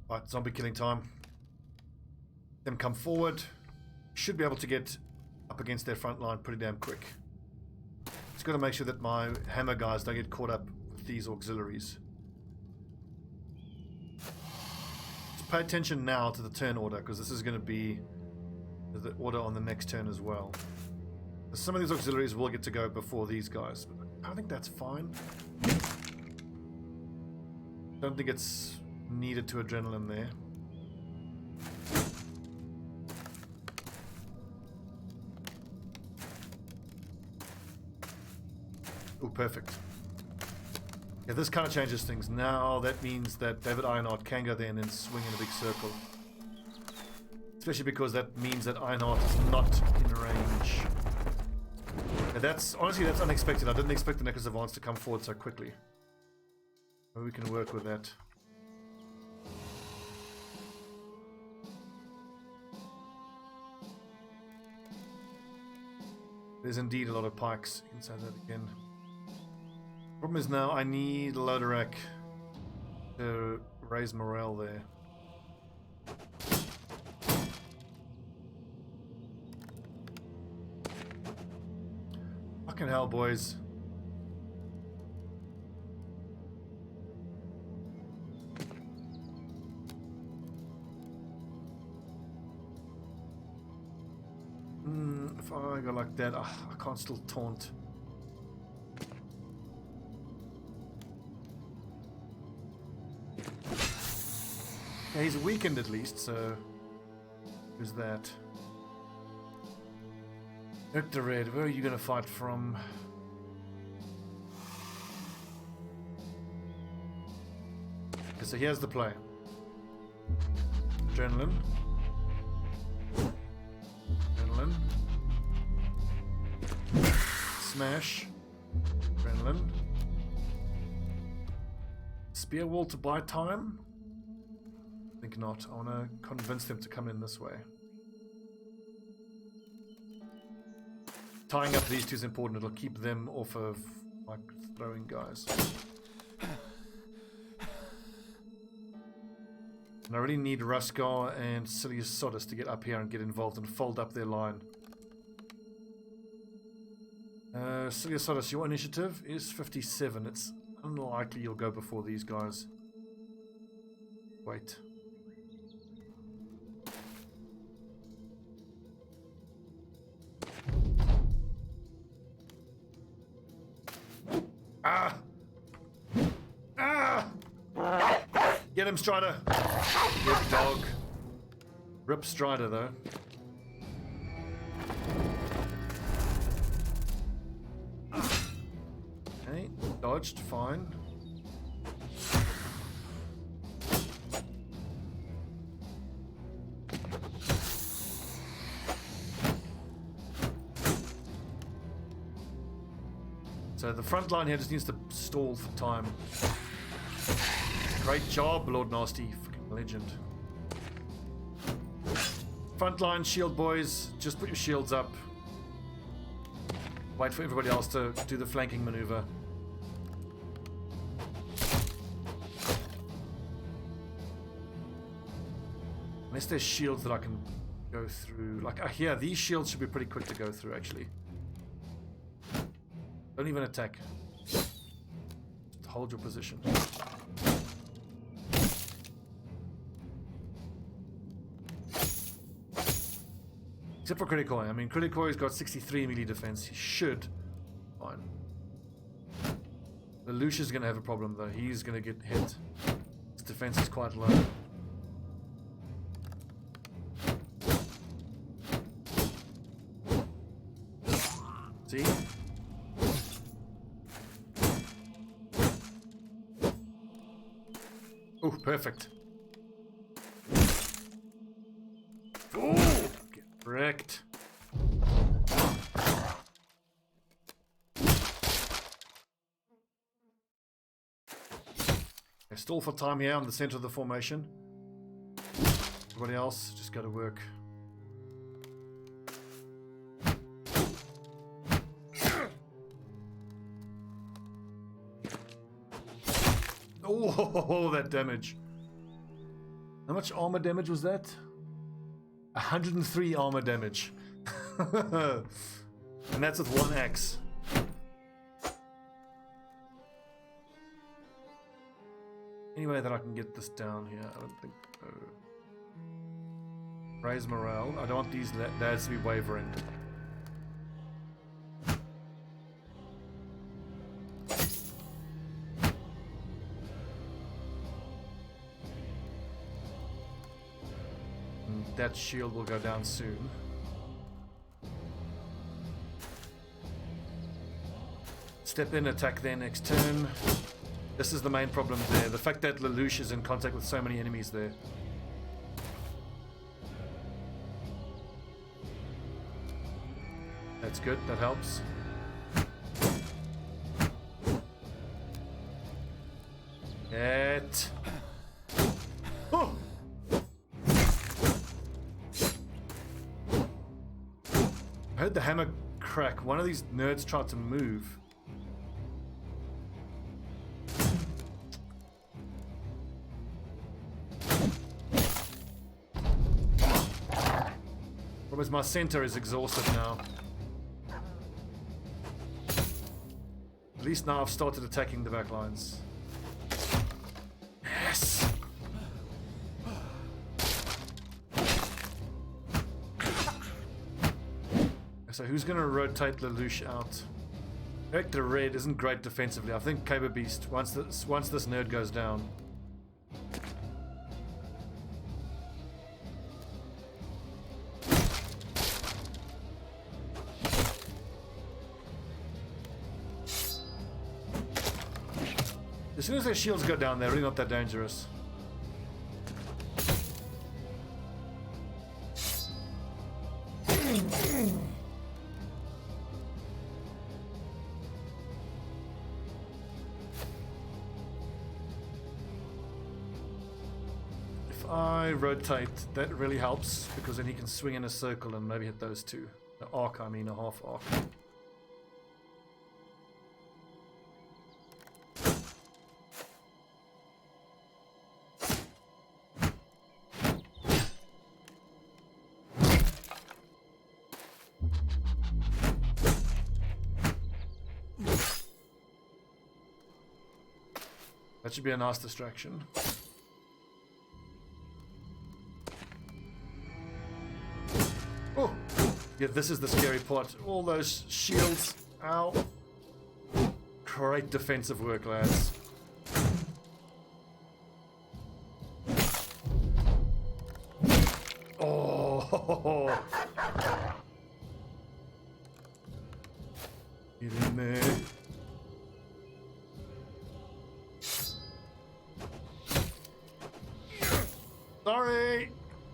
Right, zombie killing time. Them come forward. Should be able to get up against their front line pretty damn quick. Just got to make sure that my hammer guys don't get caught up with these auxiliaries. Just pay attention now to the turn order, because this is going to be the order on the next turn as well. Some of these auxiliaries will get to go before these guys, but I think that's fine. Don't think it's needed to adrenaline there. Oh, perfect. Yeah, this kind of changes things. Now that means that David Ironheart can go there and then swing in a big circle. Especially because that means that Ironheart is not in range. Yeah, honestly, that's unexpected. I didn't expect the Necros Advance to come forward so quickly. Maybe we can work with that. There's indeed a lot of pikes. You can say that again. Problem is now I need a loader rack to raise morale there. Fucking hell, boys. If I go like that, I can't still taunt. Yeah, he's weakened at least, so who's that? Victor Red, where are you gonna fight from? Okay, so here's the play. Adrenaline. Adrenaline. Smash. Adrenaline. Spear wall to buy time? I think not. I want to convince them to come in this way. Tying up these two is important. It'll keep them off of like throwing guys. And I really need Ruskar and Silius Sodus to get up here and get involved and fold up their line. Silius Sodus, your initiative is 57. It's unlikely you'll go before these guys. Wait. Ah! Ah! Get him, Strider! Good dog. Rip Strider, though. Okay, dodged, fine. So the front line here just needs to stall for time. Great job, Lord Nasty. Fucking legend. Front line, shield boys. Just put your shields up. Wait for everybody else to do the flanking maneuver. Unless there's shields that I can go through. Like, yeah, these shields should be pretty quick to go through, actually. Don't even attack. Just hold your position. Except for Criticoi. I mean, Criticoi's got 63 melee defense. He should. Fine. The Lucia's going to have a problem, though. He's going to get hit. His defense is quite low. See? Oh, perfect. Oh, get wrecked. Okay, stall for time here on the center of the formation. Everybody else, just go to work. Oh, that damage. How much armor damage was that? 103 armor damage. And that's with one axe. Any way that I can get this down here? I don't think so. Raise morale. I don't want these lads to be wavering. That shield will go down soon. Step in, attack their next turn. This is the main problem there. The fact that Lelouch is in contact with so many enemies there. That's good, that helps. Get. Oh! I heard the hammer crack. One of these nerds tried to move. Whereas my center is exhausted now. At least now I've started attacking the back lines. Yes! So who's going to rotate Lelouch out? Vector Red isn't great defensively. I think Caber Beast, once this nerd goes down. As soon as their shields go down, they're really not that dangerous. If I rotate, that really helps, because then he can swing in a circle and maybe hit those two. The arc, I mean, a half arc. That should be a nice distraction. Oh! Yeah, this is the scary part. All those shields. Ow. Great defensive work, lads. Oh! Get in there. Sorry!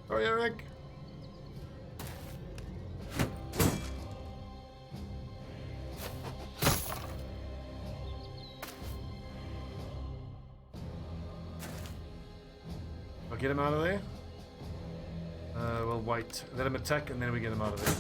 Sorry, Eric! I'll get him out of there. We'll wait. Let him attack and then we get him out of there.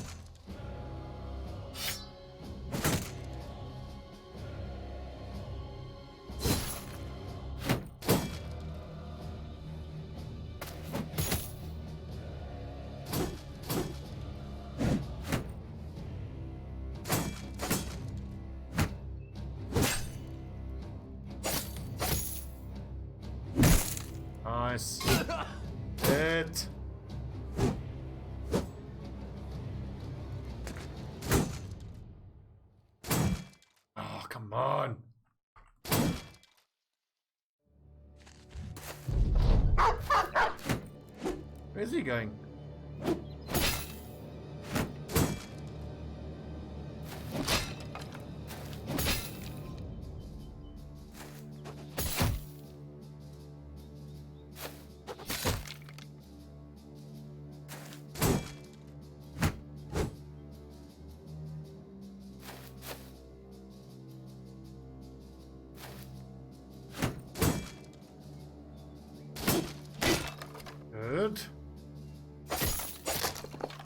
Nice. Hit. Oh, come on. Where's he going? Good.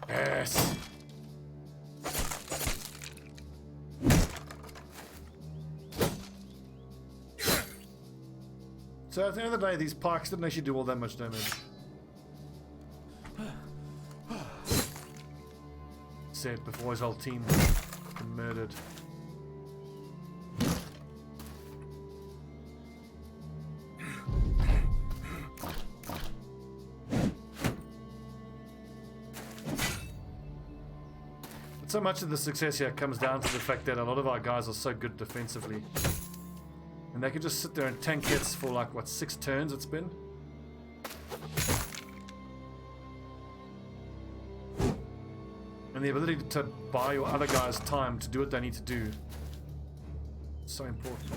Yes. So at the end of the day, these pikes didn't actually do all that much damage. said, before his whole team was murdered. But so much of the success here comes down to the fact that a lot of our guys are so good defensively. And they can just sit there and tank hits for like, what, 6 turns it's been? And the ability to buy your other guys time to do what they need to do. So important.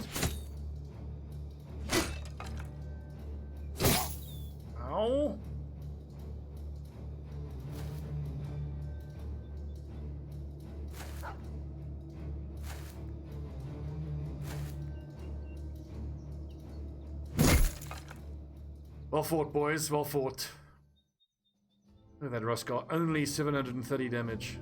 Ow! Well fought, boys. Well fought. Look at that Roscoe. Only 730 damage.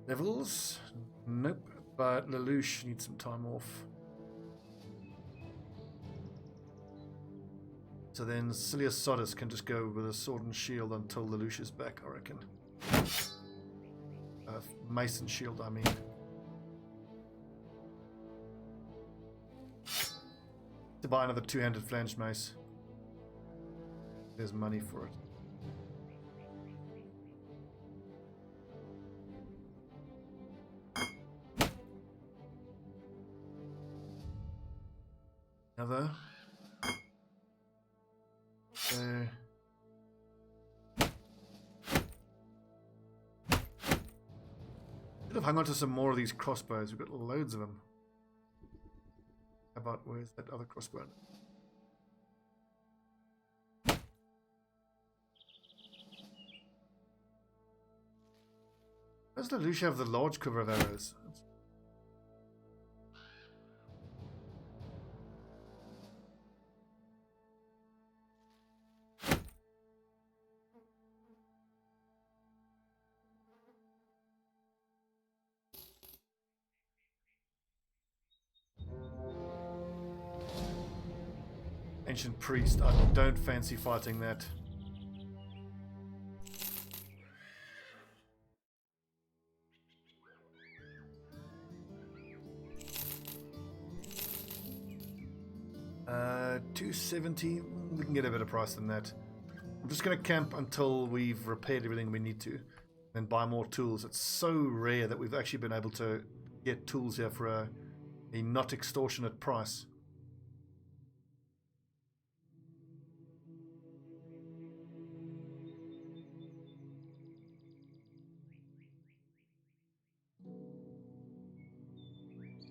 Levels? Nope. But Lelouch needs some time off. So then Silius Sodus can just go with a sword and shield until Lelouch is back, I reckon. Mason shield, I mean. To buy another 2-handed flanged mace. There's money for it. Another. Should have hung on to some more of these crossbows. We've got loads of them. How about, where's that other crossbow? Does Lelouch have the large quiver of arrows? Ancient Priest. I don't fancy fighting that. $270. We can get a better price than that. I'm just going to camp until we've repaired everything we need to, then buy more tools. It's so rare that we've actually been able to get tools here for a not extortionate price.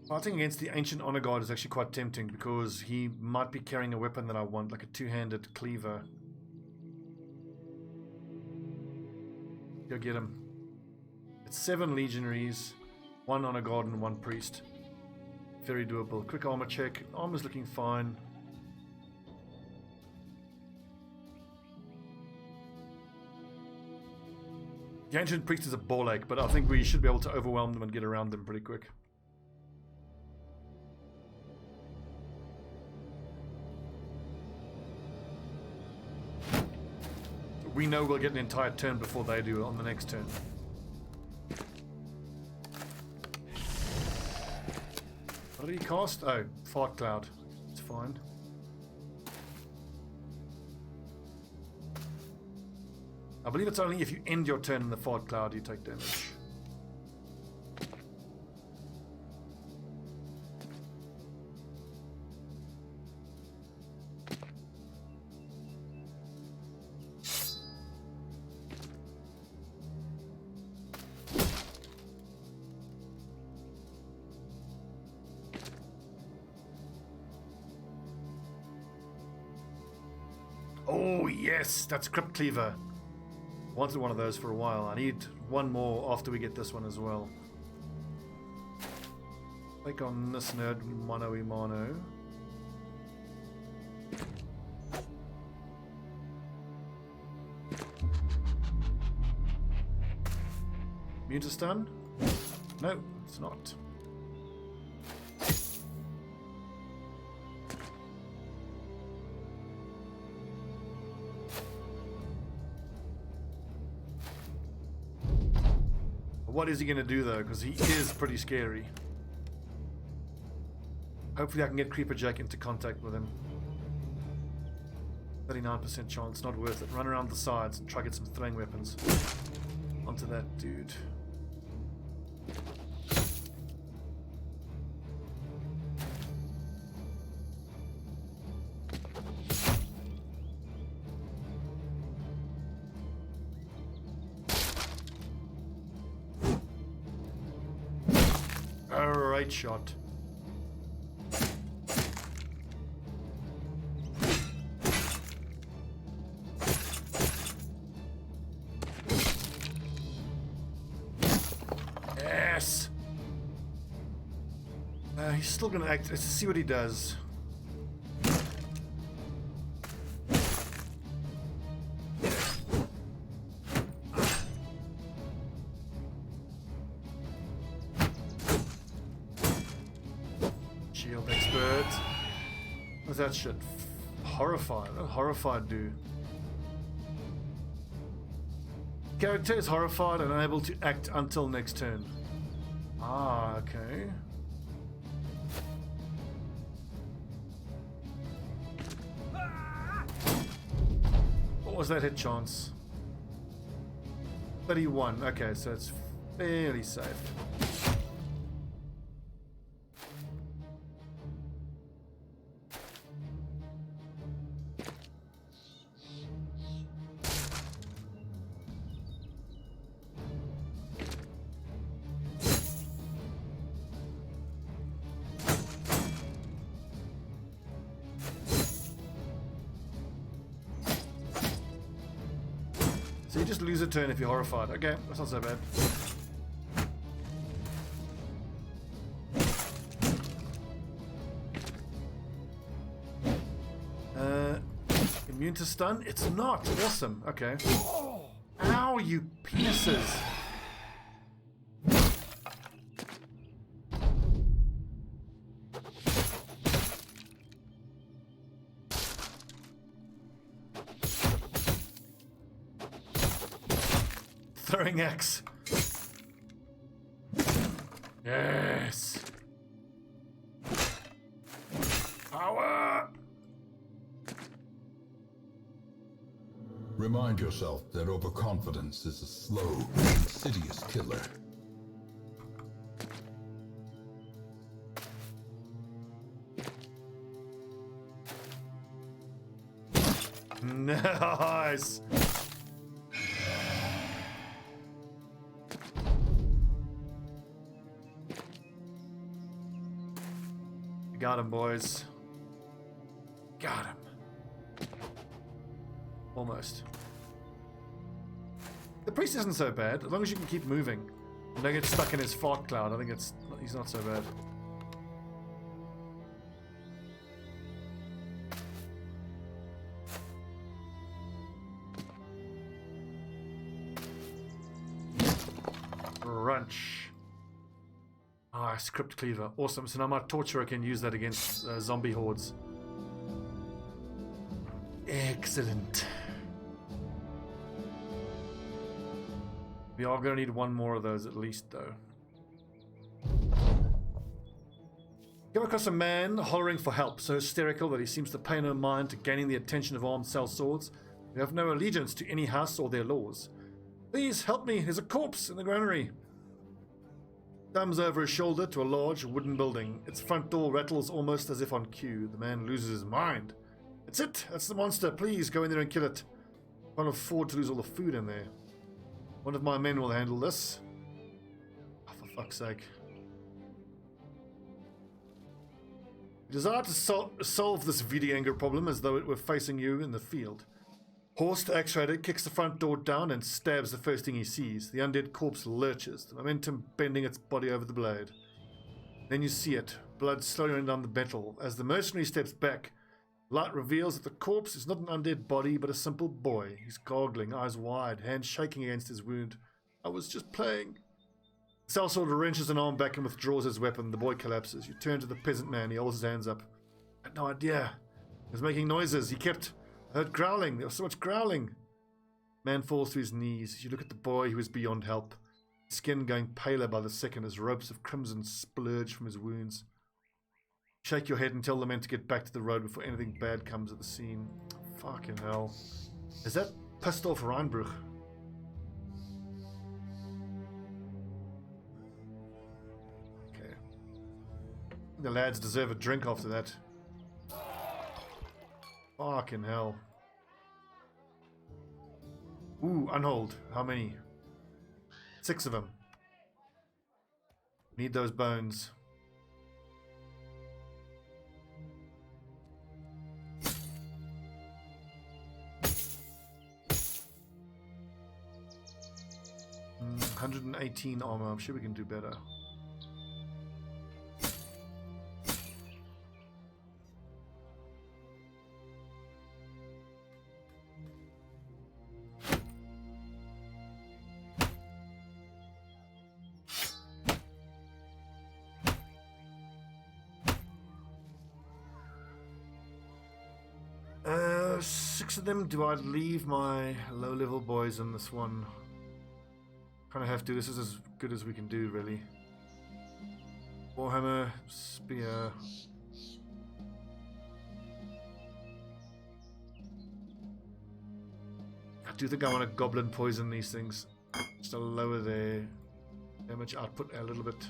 Fighting against the Ancient Honor Guard is actually quite tempting because he might be carrying a weapon that I want, like a 2-handed cleaver. Go get him. It's 7 legionaries, 1 Honor Guard and 1 priest. Very doable. Quick armor check. Armor's looking fine. The Ancient Priest is a ball ache, but I think we should be able to overwhelm them and get around them pretty quick. We know we'll get an entire turn before they do on the next turn. What did he cast? Oh, Fart Cloud. It's fine. I believe it's only if you end your turn in the Fart Cloud you take damage. Oh yes, that's Crypt Cleaver. Wanted one of those for a while. I need one more after we get this one as well. Take on this nerd, Mono Imano. Immune to stun? No, it's not. What is he going to do, though? Because he is pretty scary. Hopefully I can get Creeper Jack into contact with him. 39% chance, not worth it. Run around the sides and try to get some throwing weapons onto that dude. Alright shot. Yes! He's still gonna act. Let's see what he does. Shield expert. What's that shit? Horrified. What horrified do? Character is horrified and unable to act until next turn. Ah, okay. What was that hit chance? 31. Okay, so it's fairly safe. So you just lose a turn if you're horrified. Okay, that's not so bad. Immune to stun? It's not. Awesome. Okay. Ow, you penises. Throwing axe. Yes. Power. Remind yourself that overconfidence is a slow, insidious killer. Nice. Got him, boys. Got him. Almost. The priest isn't so bad, as long as you can keep moving. And don't get stuck in his fart cloud. I think he's not so bad. Crunch. Ah, script cleaver. Awesome. So now my torturer can use that against zombie hordes. Excellent. We are going to need one more of those at least, though. Come across a man hollering for help, so hysterical that he seems to pay no mind to gaining the attention of armed cell swords who have no allegiance to any house or their laws. Please help me. There's a corpse in the granary. Thumbs over his shoulder to a large wooden building. Its front door rattles almost as if on cue. The man loses his mind. That's it. That's the monster. Please go in there and kill it. Can't afford to lose all the food in there. One of my men will handle this. Oh, for fuck's sake. You desire to solve this video anger problem as though it were facing you in the field. Horse to X-Rider kicks the front door down and stabs the first thing he sees. The undead corpse lurches, the momentum bending its body over the blade. Then you see it, blood slowly running down the metal. As the mercenary steps back, light reveals that the corpse is not an undead body, but a simple boy. He's gargling, eyes wide, hands shaking against his wound. I was just playing. The sellsword wrenches an arm back and withdraws his weapon. The boy collapses. You turn to the peasant man. He holds his hands up. I had no idea. He was making noises. He kept... I heard growling. There was so much growling. Man falls to his knees. You look at the boy who is beyond help. Skin going paler by the second as ropes of crimson splurge from his wounds. Shake your head and tell the men to get back to the road before anything bad comes at the scene. Fucking hell. Is that pissed off Reinbruch? Okay. The lads deserve a drink after that. Fucking hell. Ooh, unhold. How many? 6 of them. Need those bones. Mm, 118 armor. I'm sure we can do better. Six of them. Do I leave my low-level boys on this one? Kind of have to. This is as good as we can do, really. Warhammer, spear. I do think I want to goblin poison these things, just to lower their damage output a little bit.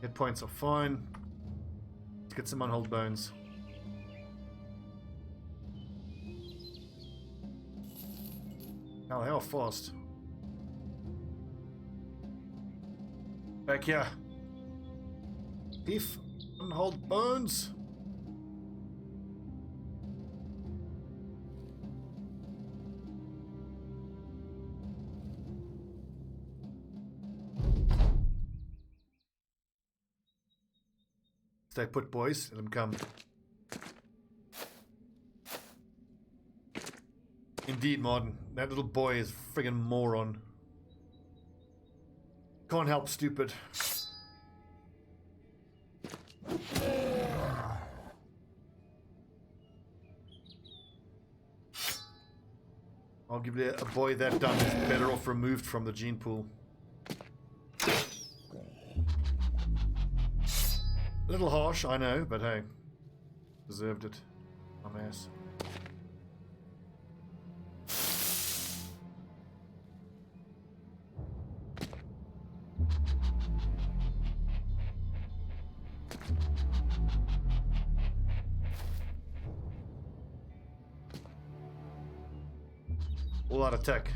Hit points are fine. Let's get some unhold bones. Now they are fast. Back here. Thief, unhold bones. Stay put, boys. Let them come. Indeed, Martin. That little boy is a friggin' moron. Can't help stupid. I'll give you a boy that done is better off removed from the gene pool. A little harsh, I know, but hey. Deserved it. My ass. All out attack.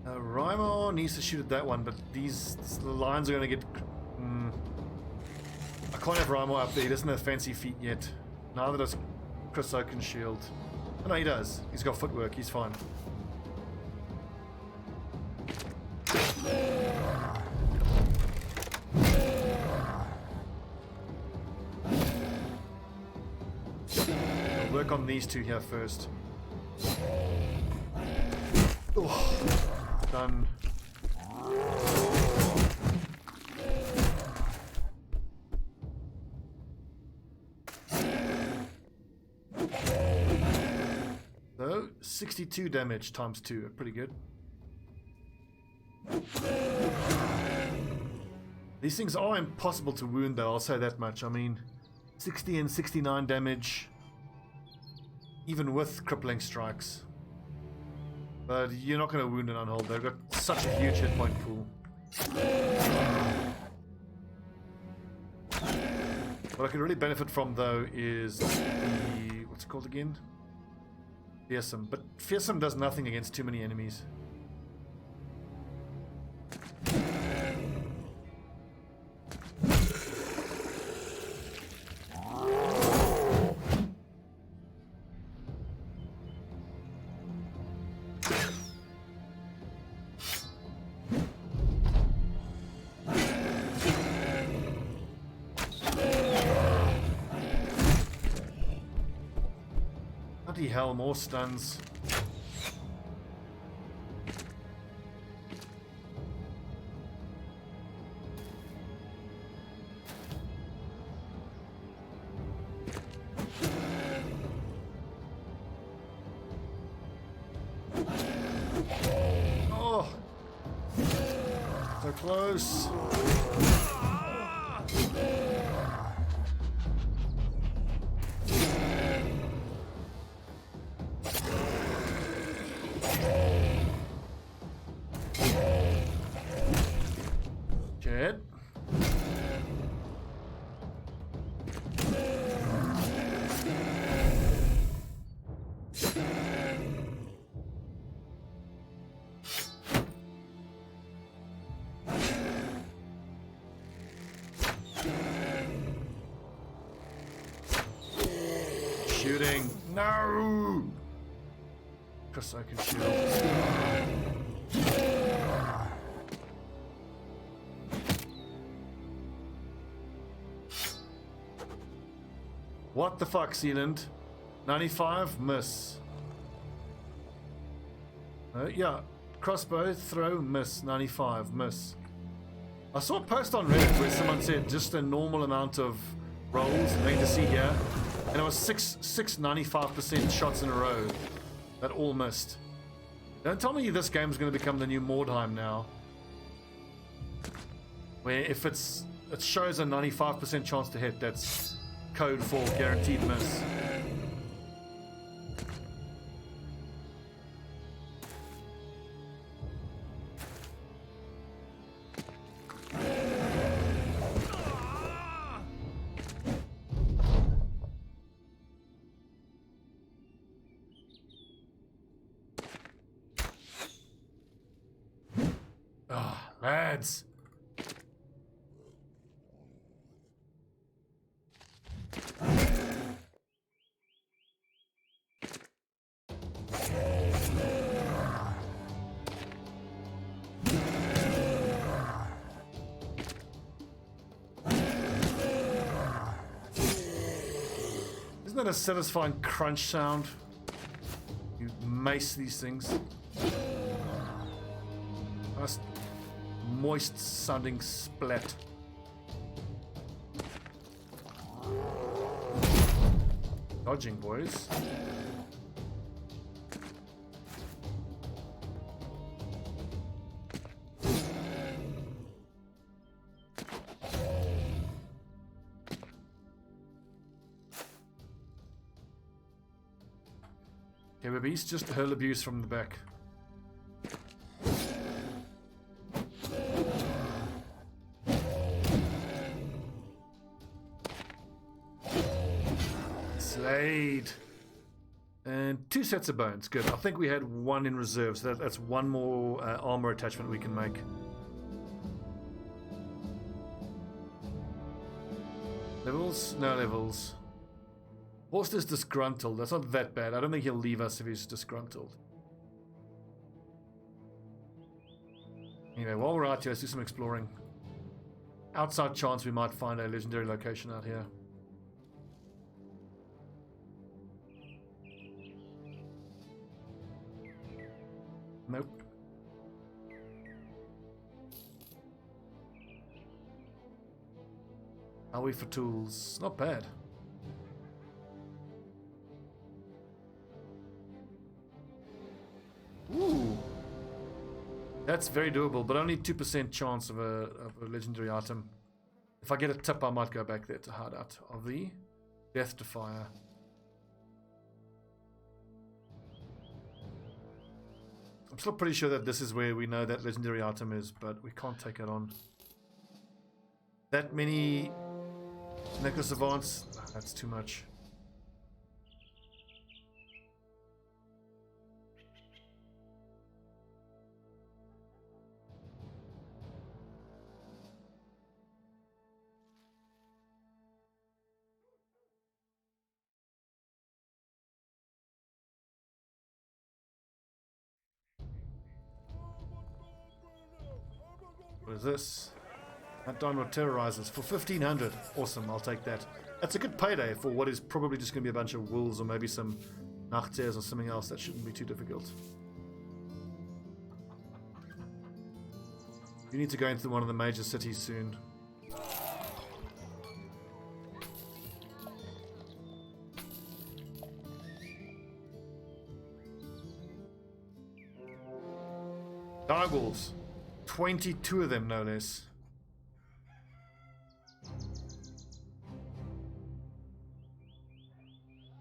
Rymo needs to shoot at that one, but the lines are going to get... I can't have Rymo up there. He doesn't have fancy feet yet. Neither does Chris Oakenshield. Oh, no, he does. He's got footwork. He's fine. I'll work on these two here first. Oh, done. So, 62 damage times 2, pretty good. These things are impossible to wound though, I'll say that much. I mean, 60 and 69 damage, even with crippling strikes. But you're not going to wound an unhold, they've got such a huge hit point pool. What I could really benefit from though is the... what's it called again? Fearsome. But Fearsome does nothing against too many enemies. Bloody hell, more stuns. Oh, so close. Shit. Shooting. No! Because I can shoot. What the fuck, Zealand? 95, miss. Yeah, crossbow, throw, miss. 95, miss. I saw a post on Reddit where someone said just a normal amount of rolls, nothing to see here, and it was six 95% shots in a row that all missed. Don't tell me this game is going to become the new Mordheim now, where if it shows a 95% chance to hit, that's code for guaranteed miss. Ah, lads. Isn't that a satisfying crunch sound? You mace these things. Nice moist sounding splat. Dodging, boys. Okay, babies, just hurl abuse from the back. Slayed. And 2 sets of bones. Good. I think we had 1 in reserve, so that's 1 more armor attachment we can make. Levels? No levels. Horst is disgruntled. That's not that bad. I don't think he'll leave us if he's disgruntled. Anyway, while we're out here, let's do some exploring. Outside chance we might find a legendary location out here. Nope. How are we for tools? Not bad. Ooh. That's very doable, but only 2% chance of a legendary item. If I get a tip, I might go back there to hard out of the Death Defier. I'm still pretty sure that this is where we know that legendary item is, but we can't take it on. That many Necro Savants? That's too much. What is this? That Dino terrorizes for 1500. Awesome, I'll take that. That's a good payday for what is probably just going to be a bunch of wolves or maybe some Nachtairs or something else. That shouldn't be too difficult. You need to go into one of the major cities soon. Direwolves. 22 of them, no less.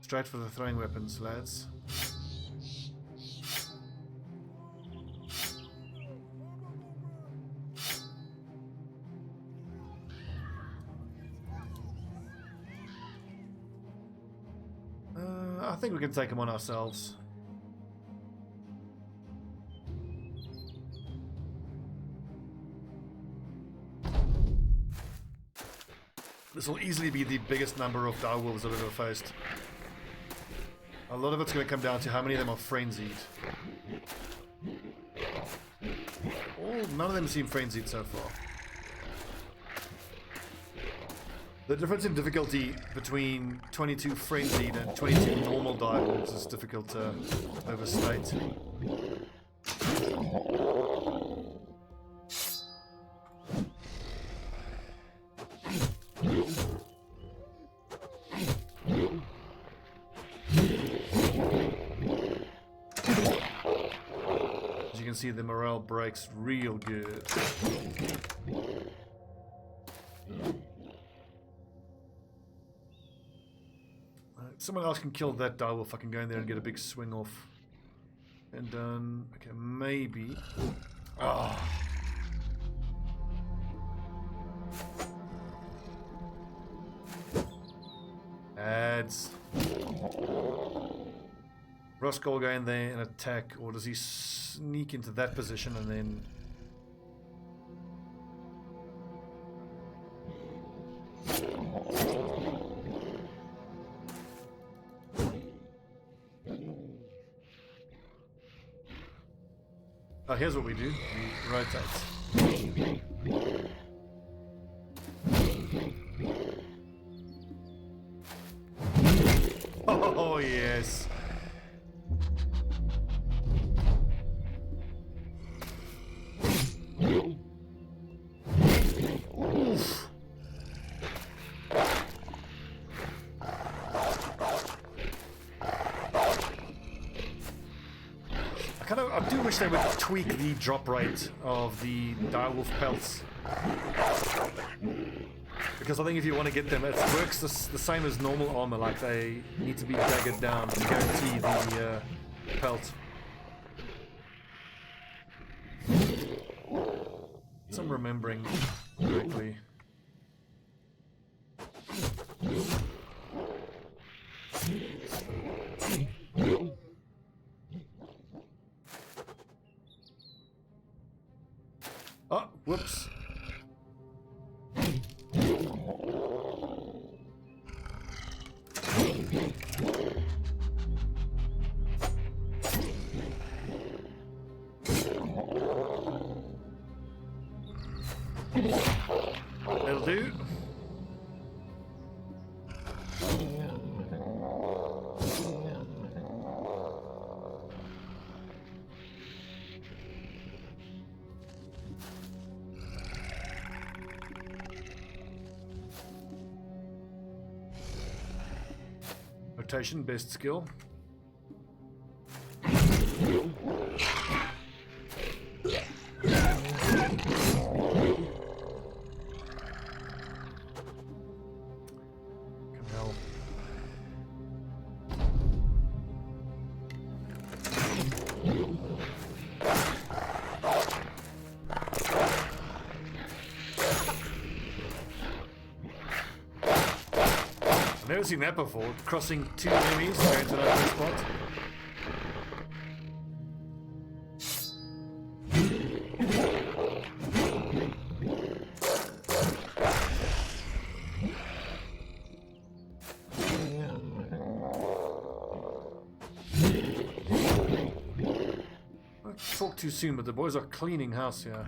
Straight for the throwing weapons, lads. I think we can take them on ourselves. This will easily be the biggest number of direwolves I've ever faced. A lot of it's going to come down to how many of them are frenzied. None of them seem frenzied so far. The difference in difficulty between 22 frenzied and 22 normal direwolves is difficult to overstate. As you can see, the morale breaks real good. Someone else can kill that direwolf. I can go in there and get a big swing off. And done. Okay, maybe. Ah. Ads. Roscoe will go in there and attack, or does he sneak into that position and then... Oh, here's what we do. We rotate. Oh, yes. Oof. I do wish they would tweak the drop rate of the direwolf pelts, because I think if you want to get them, it works the same as normal armor. Like, they need to be daggered down to guarantee the pelt. So I'm remembering correctly. Oh, whoops. That'll do. Rotation, best skill. Never seen that before. Crossing two enemies going to another spot. I talk too soon, but the boys are cleaning house here.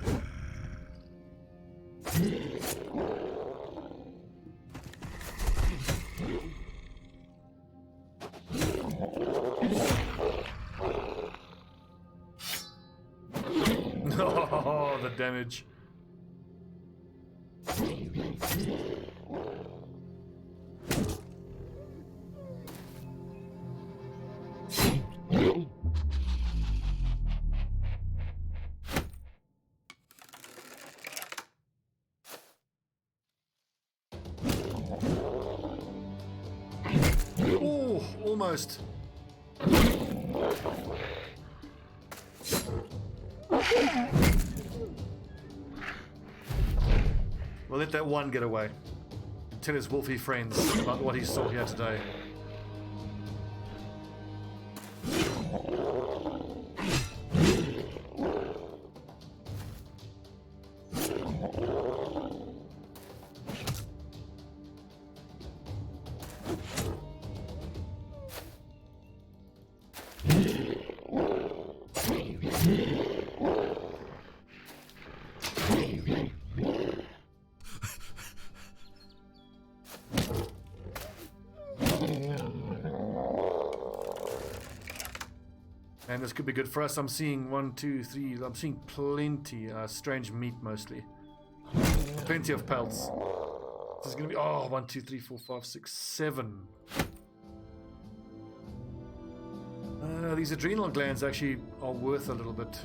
that damage. Oh, almost. We'll let that one get away. Tell his wolfy friends about what he saw here today. And this could be good for us. I'm seeing 1, 2, 3. I'm seeing plenty. Strange meat mostly. Plenty of pelts. This is going to be. Oh, 1, 2, 3, 4, 5, 6, 7. These adrenal glands actually are worth a little bit.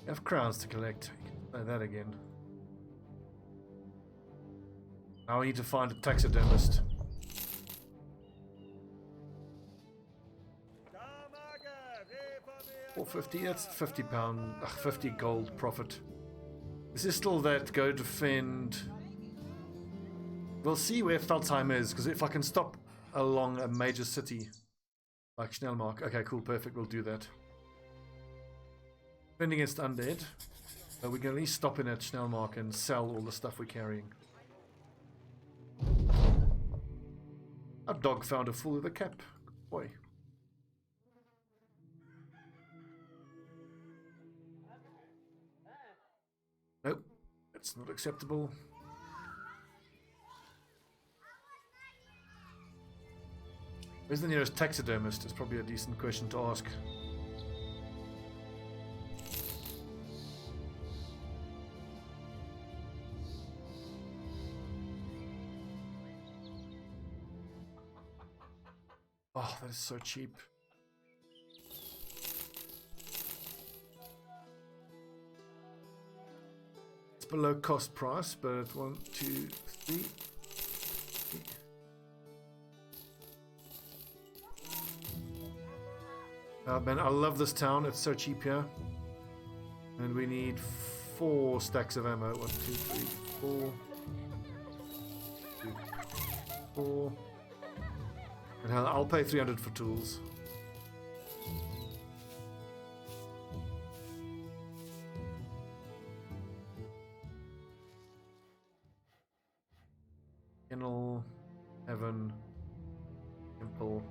Have crowns to collect. Play that again. Now we need to find a taxidermist. 450. That's £50. 50 gold profit. This is still that go defend. We'll see where Feltheim is, because if I can stop along a major city like Schnellmark. Okay, cool, perfect. We'll do that. Defend against undead. So we can at least stop in at Schnellmark and sell all the stuff we're carrying. Our dog found a fool with a cap. Good boy. Nope, that's not acceptable. Where's the nearest taxidermist? It's probably a decent question to ask. Oh, that is so cheap. It's below cost price, but 1, 2, 3. Oh man, I love this town. It's so cheap here. And we need 4 stacks of ammo. 1, 2, 3, 4. 2, 4. And I'll pay 300 for tools. Kennel, Heaven, Temple.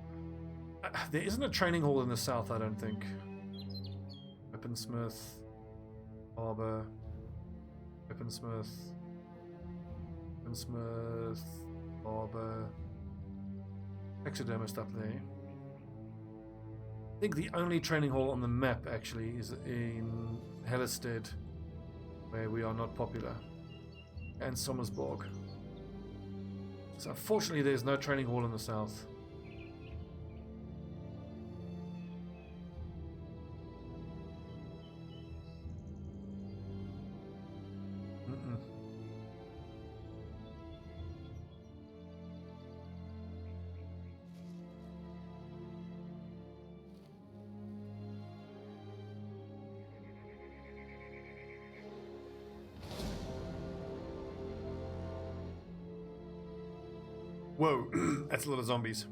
There isn't a training hall in the south, I don't think. Weaponsmith, Barber, Weaponsmith, Barber. Taxidermist up there. I think the only training hall on the map actually is in Hellestead, where we are not popular, and Sommersborg. So unfortunately there's no training hall in the south. Whoa, that's a lot of zombies.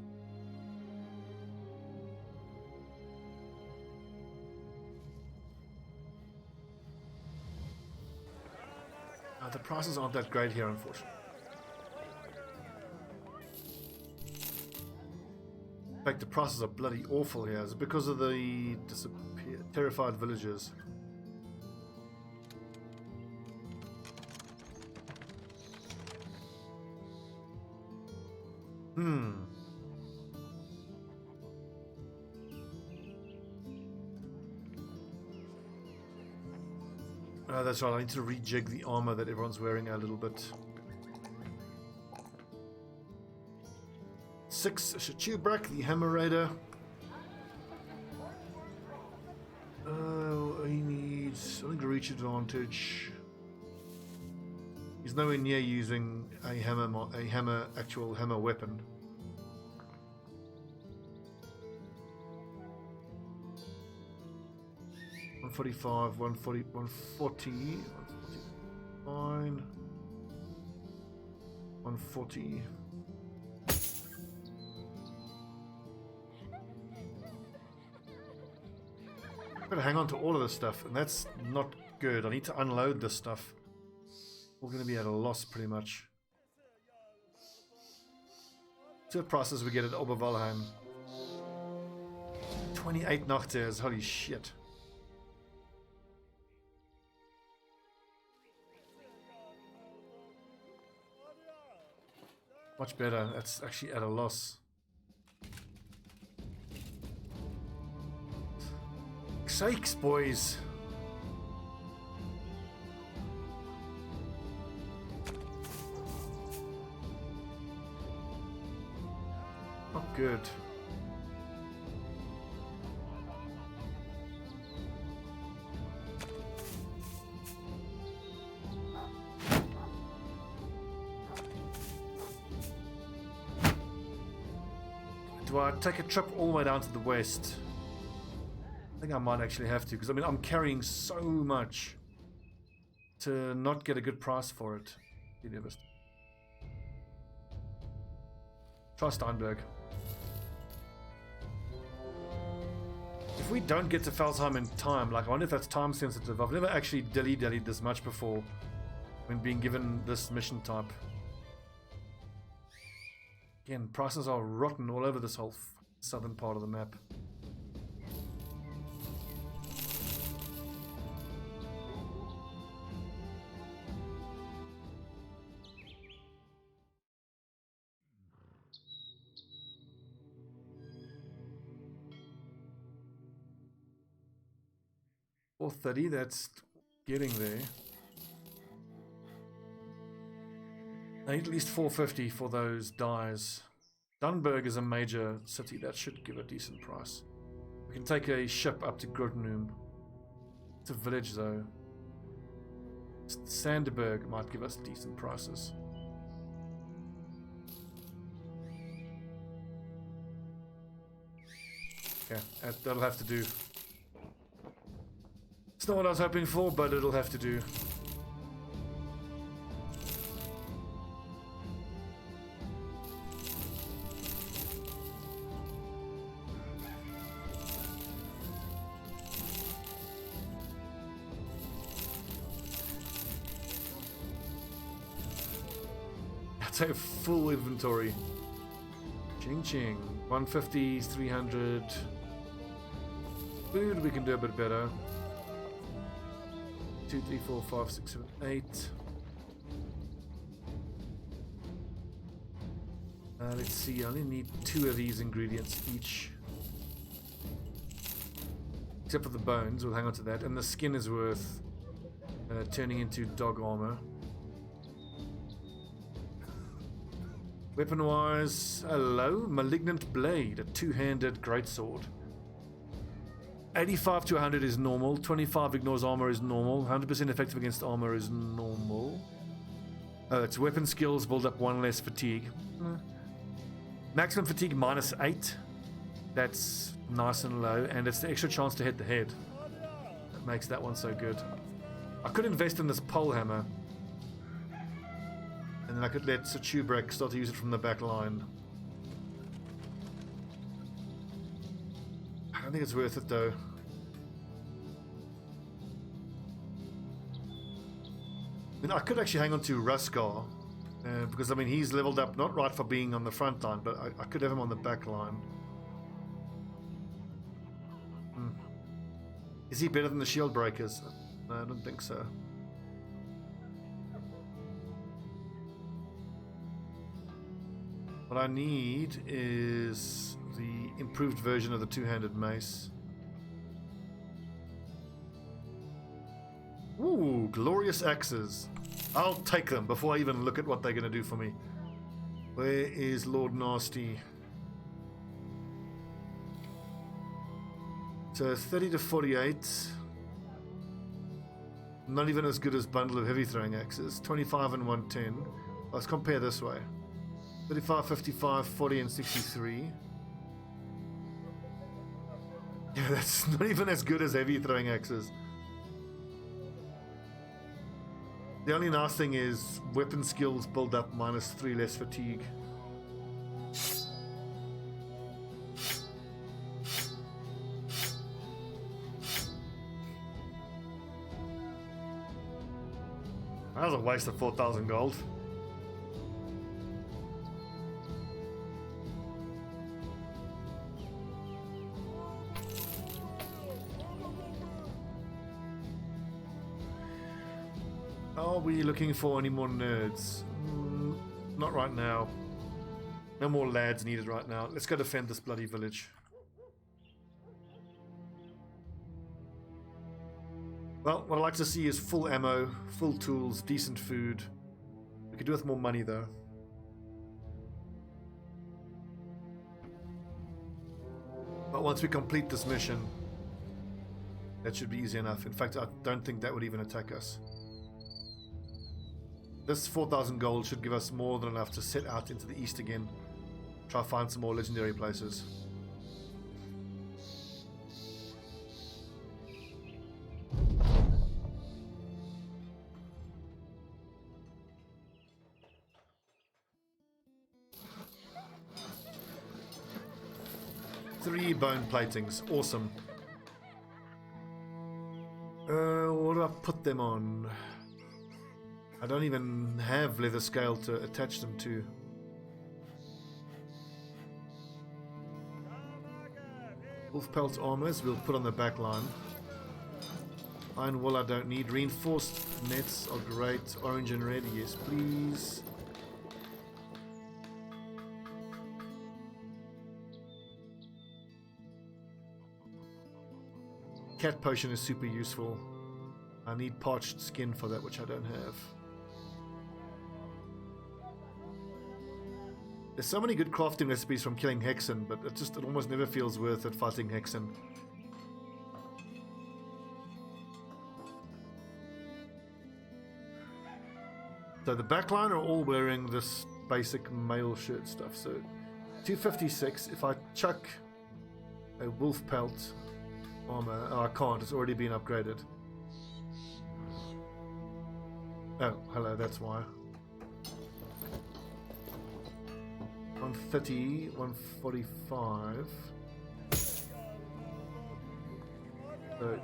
The prices aren't that great here, unfortunately. In fact, the prices are bloody awful here. Is it because of the terrified villagers? Oh, that's right. I need to rejig the armor that everyone's wearing a little bit. 6, Shachubrak, the Hammer Raider. He needs, I think, a reach advantage. He's nowhere near using a actual hammer weapon. $145, 140, 140, 149, 140. I'm gonna hang on to all of this stuff, and that's not good. I need to unload this stuff. We're gonna be at a loss pretty much. See what prices we get at Oberwalheim. 28 Nachters, holy shit. Much better, that's actually at a loss. Sakes, boys. Not good. Do I take a trip all the way down to the west? I think I might actually have to, because I mean I'm carrying so much to not get a good price for it. Try Steinberg. If we don't get to Felsheim in time, like I wonder if that's time sensitive. I've never actually dilly-dallied this much before when being given this mission type. Again, prices are rotten all over this whole southern part of the map. $430, that's getting there. I need at least $450 for those dyes. Dunberg is a major city, that should give a decent price. We can take a ship up to Grotnum. It's a village though. Sanderberg might give us decent prices. Okay, that'll have to do. It's not what I was hoping for, but it'll have to do. That's a full inventory. Ching ching. 150, 300. Food, we can do a bit better. 2, 3, 4, 5, 6, 7, 8. Let's see, I only need 2 of these ingredients each. Except for the bones, we'll hang on to that. And the skin is worth turning into dog armor. Weapon-wise, hello, Malignant Blade, a 2-handed greatsword. 85 to 100 is normal, 25 ignores armor is normal, 100% effective against armor is normal. Its weapon skills build up 1 less fatigue. Maximum fatigue -8, that's nice and low, and it's the extra chance to hit the head. That makes that one so good. I could invest in this pole hammer, and then I could let Sachubrak start to use it from the back line. I don't think it's worth it though. I mean, I could actually hang on to Ruskar, because I mean he's leveled up, not right for being on the front line, but I could have him on the back line. Is he better than the shield breakers? No, I don't think so. What What I need is the improved version of the two-handed mace. Ooh, glorious axes. I'll take them before I even look at what they're going to do for me. Where is Lord Nasty? So 30 to 48. Not even as good as bundle of heavy throwing axes. 25 and 110. Let's compare this way. 35, 55, 40 and 63. Yeah, that's not even as good as heavy throwing axes. The only nice thing is weapon skills build up -3 less fatigue. That was a waste of 4,000 gold. Are we looking for any more nerds? Not right now. No more lads needed right now. Let's go defend this bloody village. Well, what I'd like to see is full ammo, full tools, decent food. We could do with more money though. But once we complete this mission, that should be easy enough. In fact, I don't think that would even attack us. This 4,000 gold should give us more than enough to set out into the east again. Try to find some more legendary places. Three bone platings. Awesome. What do I put them on? I don't even have leather scale to attach them to. Wolf pelt armors we'll put on the back line. Iron wool I don't need. Reinforced nets are great. Orange and red, yes please. Cat potion is super useful. I need parched skin for that, which I don't have. There's so many good crafting recipes from killing Hexen, but it almost never feels worth it fighting Hexen. So the backline are all wearing this basic male shirt stuff. So 256, if I chuck a wolf pelt armor, oh I can't, it's already been upgraded. Oh, hello, that's why. 130, 145. So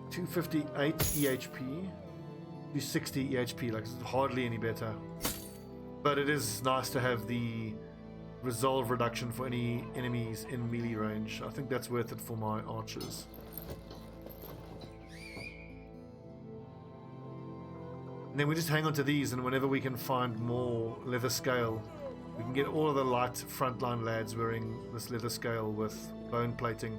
258 EHP, 260 EHP, like it's hardly any better. But it is nice to have the resolve reduction for any enemies in melee range. I think that's worth it for my archers. And then we just hang on to these, and whenever we can find more leather scale, we can get all of the light frontline lads wearing this leather scale with bone plating.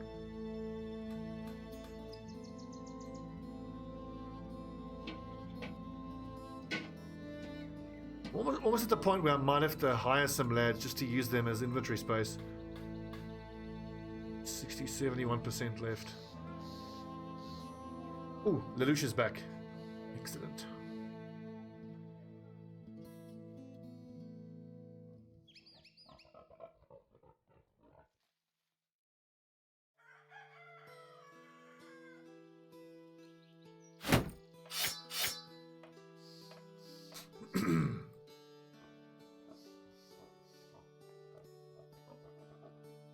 Almost at the point where I might have to hire some lads just to use them as inventory space. 60, 71% left. Ooh, Lelouch is back. Excellent.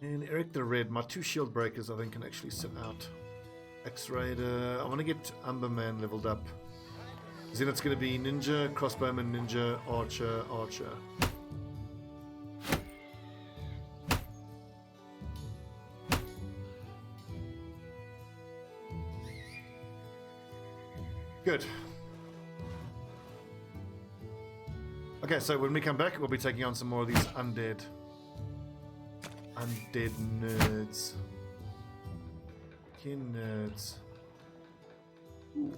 And Eric the Red, my 2 shield breakers I think can actually sit out. X-Raider, I want to get Umberman leveled up. Then it's going to be Ninja, Crossbowman, Ninja, Archer, Archer. Good. Okay, so when we come back, we'll be taking on some more of these undead. Undead nerds. Fucking nerds. Ooh.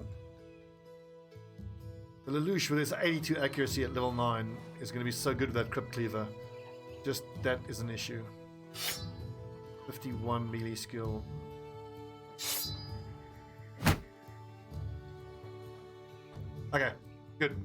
The Lelouch with its 82 accuracy at level 9 is going to be so good with that Crypt Cleaver. Just that is an issue. 51 melee skill. Okay, good.